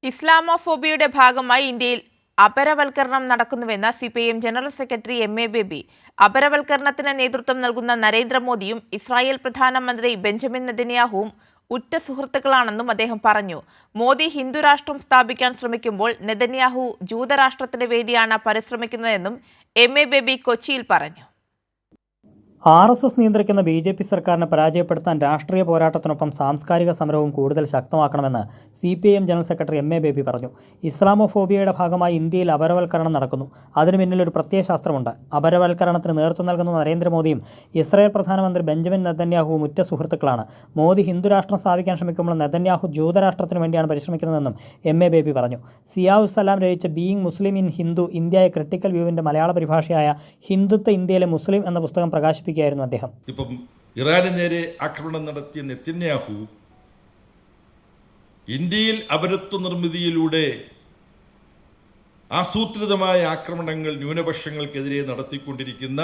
ഇസ്ലാമോഫോബിയയുടെ ഭാഗമായി ഇന്ത്യയിൽ അപരവൽക്കരണം നടക്കുന്നുവെന്ന CPIM general secretary M A. Baby. അപരവൽക്കരണത്തിന് നേതൃത്വം നൽകുന്ന നരേന്ദ്രമോദിയും ഇസ്രായേൽ പ്രധാനമന്ത്രി ബെഞ്ചമിൻ നെതന്യാഹുവും ഉറ്റ സുഹൃത്തുക്കളാണെന്നും അദ്ദേഹം പറഞ്ഞു. മോദി ഹിന്ദുരാഷ്ട്രം സ്ഥാപിക്കാൻ ശ്രമിക്കുമ്പോൾ നെതന്യാഹു ജൂതരാഷ്ട്രത്തിന് വേണ്ടിയാണ് പരിശ്രമിക്കുന്നതെന്നും എം.എ. ബേബി കൊച്ചിയിൽ പറഞ്ഞു. RSS നിയന്ത്രിക്കുന്ന BJP സർക്കാരിനെ പരാജയപ്പെടുത്താൻ രാഷ്ട്രീയ പോരാട്ടത്തിനൊപ്പം സാംസ്കാരിക സമരവും കൂടുതൽ ശക്തമാക്കണമെന്ന് CPIM general secretary M A. Baby പറഞ്ഞു. ഇസ്ലാമോഫോബിയയുടെ ഭാഗമായി ഇന്ത്യയിൽ അപരവൽക്കരണം നടക്കുന്നു. അതിനു പിന്നിലൊരു പ്രത്യയശാസ്ത്രമുണ്ട്. അപരവൽക്കരണത്തിന് നേതൃത്വം നൽകുന്ന നരേന്ദ്രമോദിയും ഇസ്രായേൽ പ്രധാനമന്ത്രി ബെഞ്ചമിൻ നെതന്യാഹുവും ഉറ്റ സുഹൃത്തുക്കളാണ്. മോദി ഹിന്ദുരാഷ്ട്രം സ്ഥാപിക്കാൻ ശ്രമിക്കുമ്പോൾ നെതന്യാഹു ജൂതരാഷ്ട്രത്തിന് വേണ്ടിയാണ് പരിശ്രമിക്കുന്നതെന്നും എം.എ. ബേബി പറഞ്ഞു. സിയാഉസ് സലാം രചിച്ച being Muslim in Hindu India a critical വ്യൂവിൻ്റെ മലയാള പരിഭാഷയായ ഹിന്ദുത്വ ഇന്ത്യയിലെ മുസ്ലിം എന്ന പുസ്തകം പ്രകാശിപ്പിക്കും. ഇപ്പം ഇറാന് നേരെ ആക്രമണം നടത്തിയ നെതന്യാഹു ഇന്ത്യയിൽ അപരത്വ നിർമ്മിതിയിലൂടെ ആസൂത്രിതമായ ആക്രമണങ്ങൾ ന്യൂനപക്ഷങ്ങൾക്കെതിരെ നടത്തിക്കൊണ്ടിരിക്കുന്ന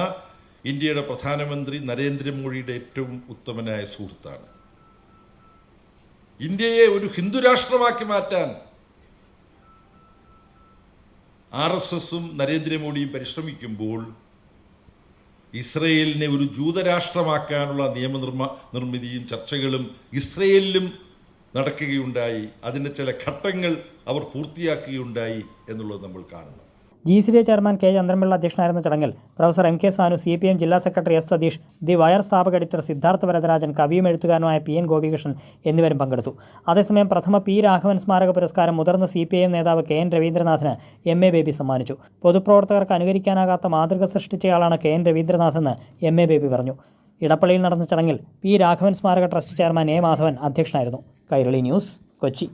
ഇന്ത്യയുടെ പ്രധാനമന്ത്രി നരേന്ദ്രമോദിയുടെ ഏറ്റവും ഉത്തമനായ സുഹൃത്താണ്. ഇന്ത്യയെ ഒരു ഹിന്ദുരാഷ്ട്രമാക്കി മാറ്റാൻ RSSും നരേന്ദ്രമോദിയും പരിശ്രമിക്കുമ്പോൾ ഇസ്രയേലിനെ ഒരു ജൂതരാഷ്ട്രമാക്കാനുള്ള നിയമനിർമ്മിതിയും ചർച്ചകളും ഇസ്രയേലിലും നടക്കുകയുണ്ടായി. അതിൻ്റെ ചില ഘട്ടങ്ങൾ അവർ പൂർത്തിയാക്കുകയുണ്ടായി എന്നുള്ളത് നമ്മൾ കാണണം. GCDA ചെയർമാൻ കെ ചന്ദ്രൻപിള്ള അധ്യക്ഷനായിരുന്ന ചടങ്ങിൽ പ്രൊഫസർ M.K. സാനു, CPIM ജില്ലാ secretary S. Satheesh, the wire സ്ഥാപക എഡിറ്റർ സിദ്ധാർത്ഥ വരദരാജൻ, കവിയും എഴുത്തുകാരനുമായ PN ഗോപികൃഷ്ണൻ എന്നിവരും പങ്കെടുത്തു. അതേസമയം പ്രഥമ P. രാഘവൻ സ്മാരക പുരസ്കാരം മുതിർന്ന CPIM നേതാവ് KN രവീന്ദ്രനാഥിന് M.A. ബേബി സമ്മാനിച്ചു. പൊതുപ്രവർത്തകർക്ക് അനുകരിക്കാനാകാത്ത മാതൃക സൃഷ്ടിച്ചയാളാണ് KN രവീന്ദ്രനാഥെന്ന് M.A. ബേബി പറഞ്ഞു. ഇടപ്പള്ളിയിൽ നടന്ന ചടങ്ങിൽ P. രാഘവൻ സ്മാരക ട്രസ്റ്റ് ചെയർമാൻ A. മാധവൻ അധ്യക്ഷനായിരുന്നു. കൈരളി ന്യൂസ്, കൊച്ചി.